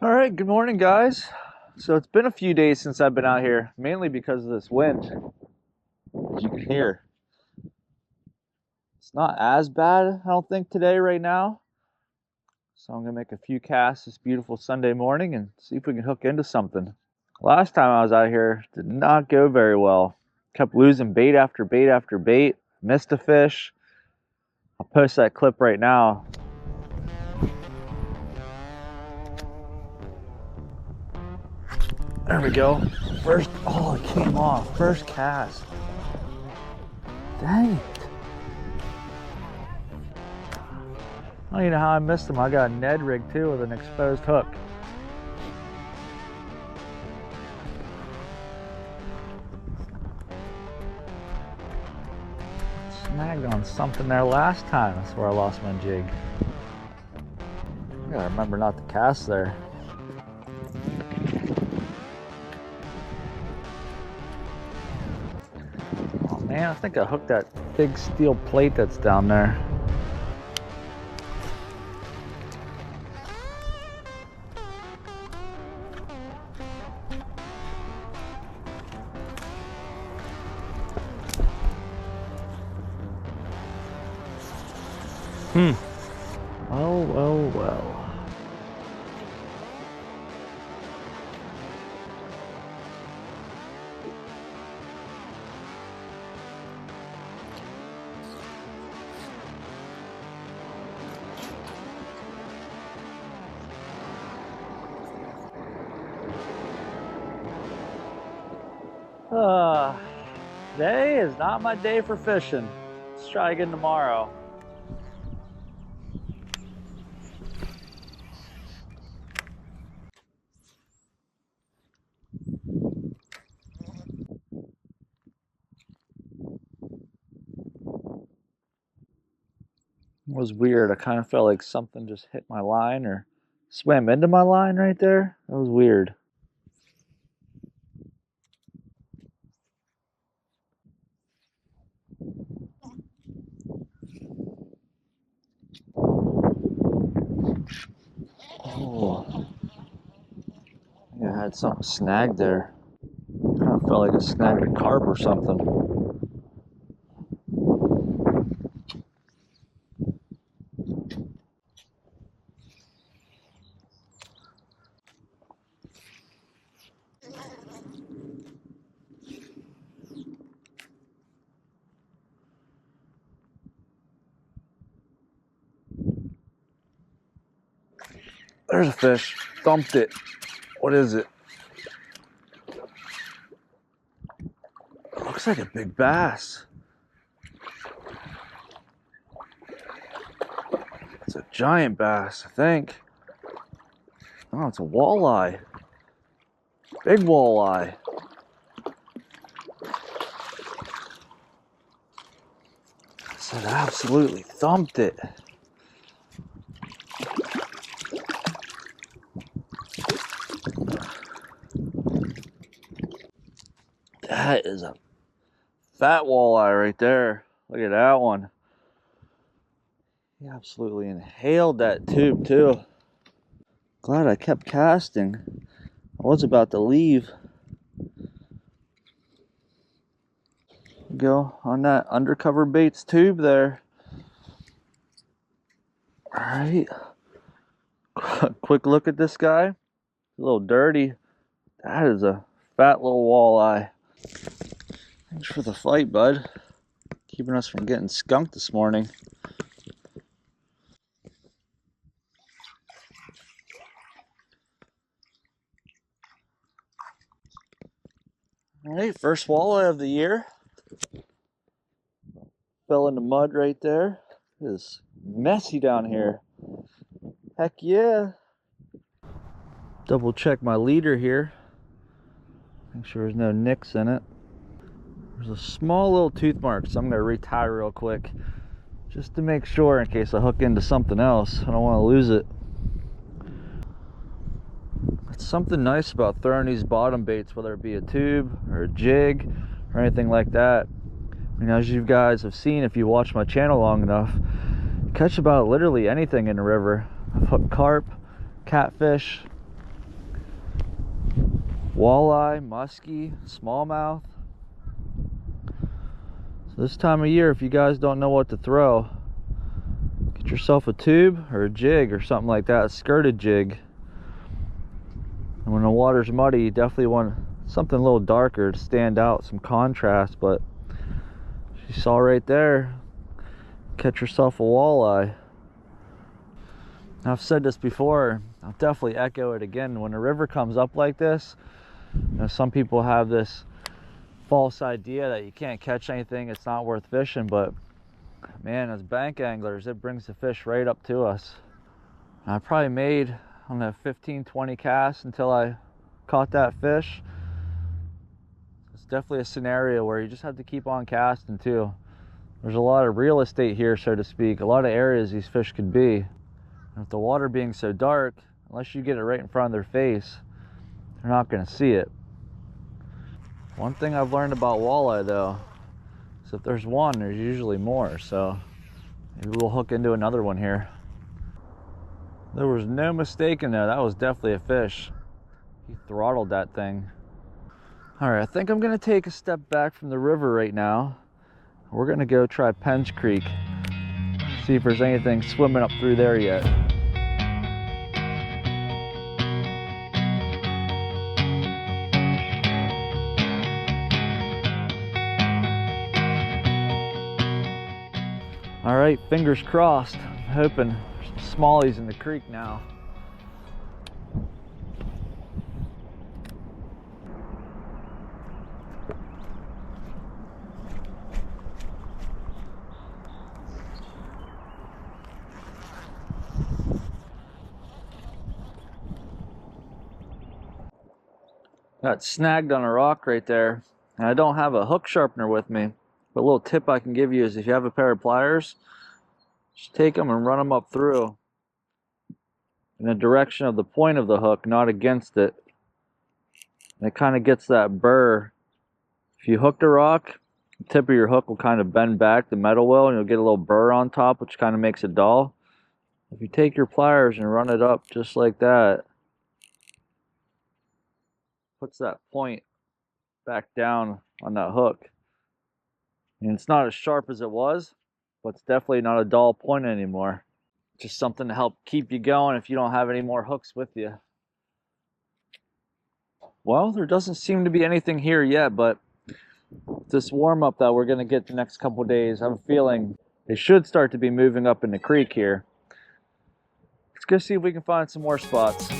All right, good morning, guys. So it's been a few days since I've been out here, mainly because of this wind. As you can hear, it's not as bad, I don't think, today, right now. So I'm gonna make a few casts this beautiful Sunday morning and see if we can hook into something. Last time I was out here, did not go very well. Kept losing bait after bait after bait, missed a fish. I'll post that clip right now. There we go. First, oh, it came off. First cast. Dang it. I don't even know how I missed him. I got a Ned rig too with an exposed hook. Snagged on something there last time. That's where I lost my jig. I gotta remember not to cast there. Oh man, I think I hooked that big steel plate that's down there. Oh, well, well. Today is not my day for fishing. Let's try again tomorrow. It was weird. I kind of felt like something just hit my line or swam into my line right there. That was weird. Oh, I think I had something snagged there. Kind of felt like it snagged a carp or something. There's a fish. Thumped it. What is it? Looks like a big bass. It's a giant bass, I think. Oh, it's a walleye. Big walleye. I said absolutely thumped it. That is a fat walleye right there. Look at that one. He absolutely inhaled that tube too. Glad I kept casting. I was about to leave. Go on that undercover baits tube there. Alright. Quick look at this guy. A little dirty. That is a fat little walleye. Thanks for the fight, bud. Keeping us from getting skunked this morning. Alright, first walleye of the year. Fell in the mud right there. It is messy down here. Heck yeah. Double check my leader here. Make sure there's no nicks in it. There's a small little tooth mark, so I'm going to retie real quick. Just to make sure in case I hook into something else. I don't want to lose it. It's something nice about throwing these bottom baits, whether it be a tube or a jig or anything like that. I mean, as you guys have seen, if you watch my channel long enough, you catch about literally anything in the river. I've hooked carp, catfish, Walleye, muskie, smallmouth. So this time of year, if you guys don't know what to throw, get yourself a tube or a jig or something like that, a skirted jig. And when the water's muddy, you definitely want something a little darker to stand out, some contrast. But you saw right there, catch yourself a walleye. I've said this before, I'll definitely echo it again. When a river comes up like this, you know, some people have this false idea that you can't catch anything, it's not worth fishing, but man, as bank anglers, it brings the fish right up to us. And I probably made, I don't know, 15-20 casts until I caught that fish. It's definitely a scenario where you just have to keep on casting too. There's a lot of real estate here, so to speak, a lot of areas these fish could be. And with the water being so dark, unless you get it right in front of their face, they're not going to see it. One thing I've learned about walleye though, is if there's one, there's usually more, so maybe we'll hook into another one here. There was no mistake in there, that was definitely a fish. He throttled that thing. Alright, I think I'm going to take a step back from the river right now. We're going to go try Penge Creek, see if there's anything swimming up through there yet. All right, fingers crossed. I'm hoping there's some smallies in the creek now. Got snagged on a rock right there, and I don't have a hook sharpener with me. But a little tip I can give you is if you have a pair of pliers, just take them and run them up through in the direction of the point of the hook, not against it. And it kind of gets that burr. If you hooked a rock, the tip of your hook will kind of bend back, the metal will, and you'll get a little burr on top, which kind of makes it dull. If you take your pliers and run it up just like that, puts that point back down on that hook. And it's not as sharp as it was, but it's definitely not a dull point anymore. Just something to help keep you going if you don't have any more hooks with you. Well, there doesn't seem to be anything here yet, but this warm-up that we're going to get the next couple of days, I have a feeling they should start to be moving up in the creek here. Let's go see if we can find some more spots.